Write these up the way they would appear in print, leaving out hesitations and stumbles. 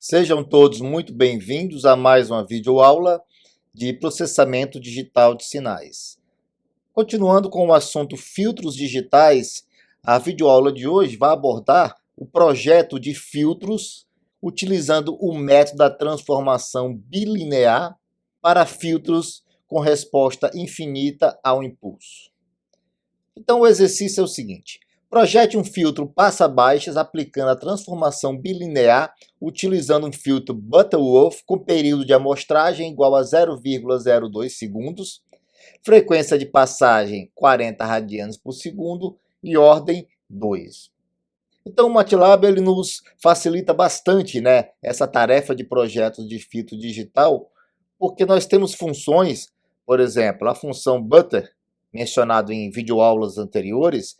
Sejam todos muito bem-vindos a mais uma videoaula de processamento digital de sinais. Continuando com o assunto filtros digitais, a videoaula de hoje vai abordar o projeto de filtros utilizando o método da transformação bilinear para filtros com resposta infinita ao impulso. Então o exercício é o seguinte: projete um filtro passa-baixas aplicando a transformação bilinear utilizando um filtro Butterworth com período de amostragem igual a 0,02 segundos, frequência de passagem 40 radianos por segundo e ordem 2. Então o MATLAB ele nos facilita bastante, essa tarefa de projetos de filtro digital, porque nós temos funções, por exemplo, a função Butter, mencionado em videoaulas anteriores,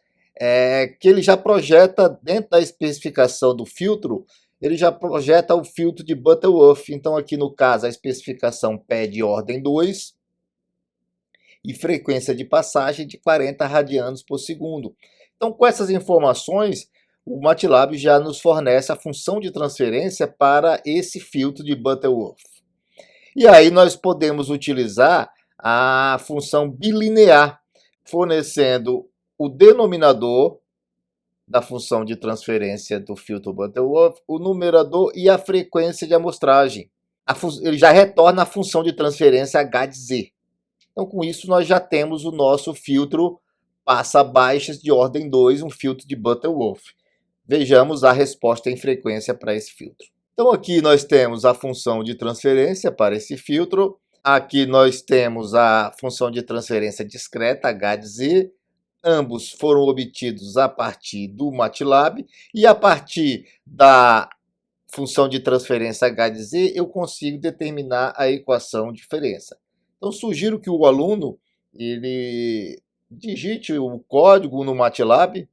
que ele já projeta dentro da especificação do filtro, ele já projeta o filtro de Butterworth. Então aqui no caso a especificação pede ordem 2 e frequência de passagem de 40 radianos por segundo. Então com essas informações, o MATLAB já nos fornece a função de transferência para esse filtro de Butterworth. E aí nós podemos utilizar a função bilinear, fornecendo o denominador da função de transferência do filtro Butterworth, o numerador e a frequência de amostragem. Ele já retorna a função de transferência h de z. Então, com isso, nós já temos o nosso filtro passa-baixas de ordem 2, um filtro de Butterworth. Vejamos a resposta em frequência para esse filtro. Então, aqui nós temos a função de transferência para esse filtro. Aqui nós temos a função de transferência discreta, h de z. Ambos foram obtidos a partir do MATLAB. E a partir da função de transferência h de z, eu consigo determinar a equação de diferença. Então, sugiro que o aluno ele digite o código no MATLAB,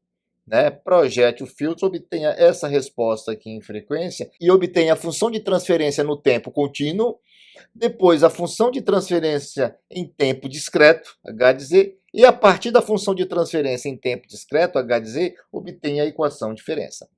projete o filtro, obtenha essa resposta aqui em frequência e obtenha a função de transferência no tempo contínuo, depois a função de transferência em tempo discreto, h de z, e a partir da função de transferência em tempo discreto, h de z, obtenha a equação de diferença.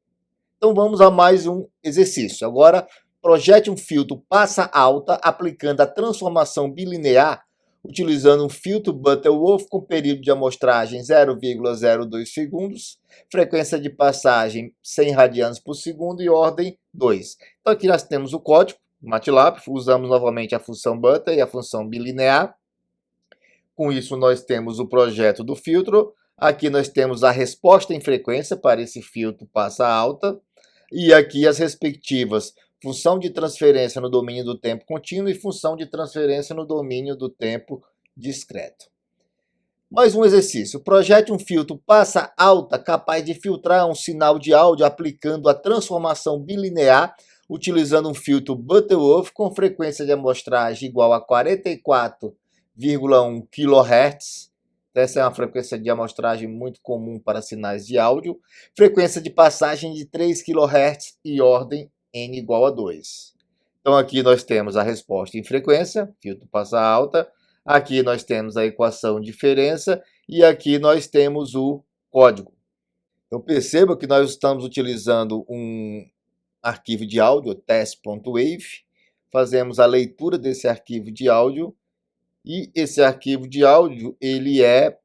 Então vamos a mais um exercício. Agora, projete um filtro passa alta aplicando a transformação bilinear utilizando um filtro Butterworth com período de amostragem 0,02 segundos, frequência de passagem 100 radianos por segundo e ordem 2. Então aqui nós temos o código MATLAB, usamos novamente a função Butter e a função bilinear. Com isso nós temos o projeto do filtro. Aqui nós temos a resposta em frequência para esse filtro passa alta. E aqui as respectivas função de transferência no domínio do tempo contínuo e função de transferência no domínio do tempo discreto. Mais um exercício. Projete um filtro passa alta capaz de filtrar um sinal de áudio aplicando a transformação bilinear utilizando um filtro Butterworth com frequência de amostragem igual a 44,1 kHz. Essa é uma frequência de amostragem muito comum para sinais de áudio. Frequência de passagem de 3 kHz e ordem n igual a 2. Então aqui nós temos a resposta em frequência, filtro passa alta. Aqui nós temos a equação de diferença e aqui nós temos o código. Então perceba que nós estamos utilizando um arquivo de áudio, test.wave. Fazemos a leitura desse arquivo de áudio e esse arquivo de áudio ele é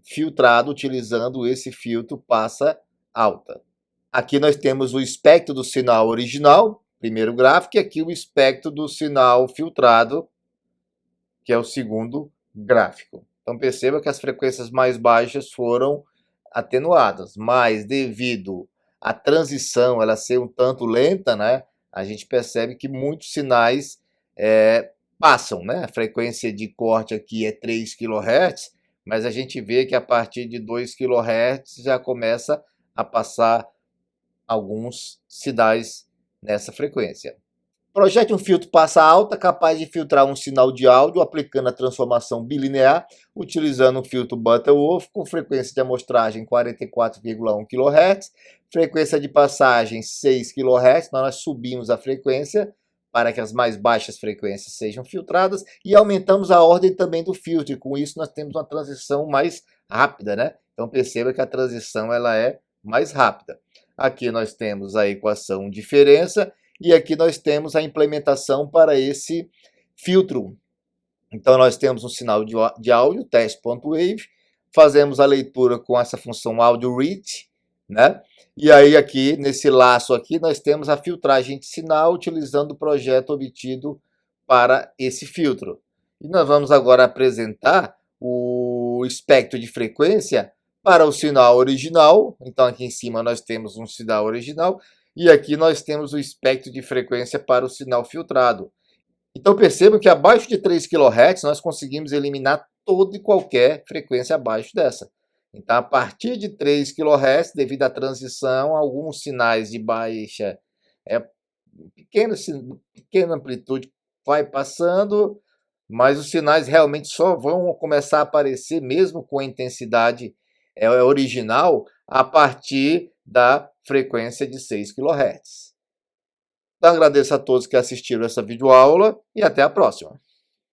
filtrado utilizando esse filtro passa alta. Aqui nós temos o espectro do sinal original, primeiro gráfico, e aqui o espectro do sinal filtrado, que é o segundo gráfico. Então perceba que as frequências mais baixas foram atenuadas, mas devido à transição ela ser um tanto lenta, a gente percebe que muitos sinais passam, A frequência de corte aqui é 3 kHz, mas a gente vê que a partir de 2 kHz já começa a passar alguns sinais nessa frequência. Projete um filtro passa alta capaz de filtrar um sinal de áudio aplicando a transformação bilinear utilizando um filtro Butterworth com frequência de amostragem 44,1 kHz, frequência de passagem 6 kHz. Nós subimos a frequência para que as mais baixas frequências sejam filtradas e aumentamos a ordem também do filtro. E com isso nós temos uma transição mais rápida, Então perceba que a transição ela é mais rápida. Aqui nós temos a equação diferença e aqui nós temos a implementação para esse filtro. Então nós temos um sinal de áudio, test.wave, fazemos a leitura com essa função audio read, né? E aí aqui, nesse laço aqui, nós temos a filtragem de sinal utilizando o projeto obtido para esse filtro. E nós vamos agora apresentar o espectro de frequência para o sinal original. Então aqui em cima nós temos um sinal original e aqui nós temos o espectro de frequência para o sinal filtrado. Então percebam que abaixo de 3 kHz nós conseguimos eliminar toda e qualquer frequência abaixo dessa. Então a partir de 3 kHz, devido à transição, alguns sinais de baixa, pequena amplitude vai passando, mas os sinais realmente só vão começar a aparecer mesmo com a intensidade original a partir da frequência de 6 kHz. Então agradeço a todos que assistiram essa videoaula e até a próxima.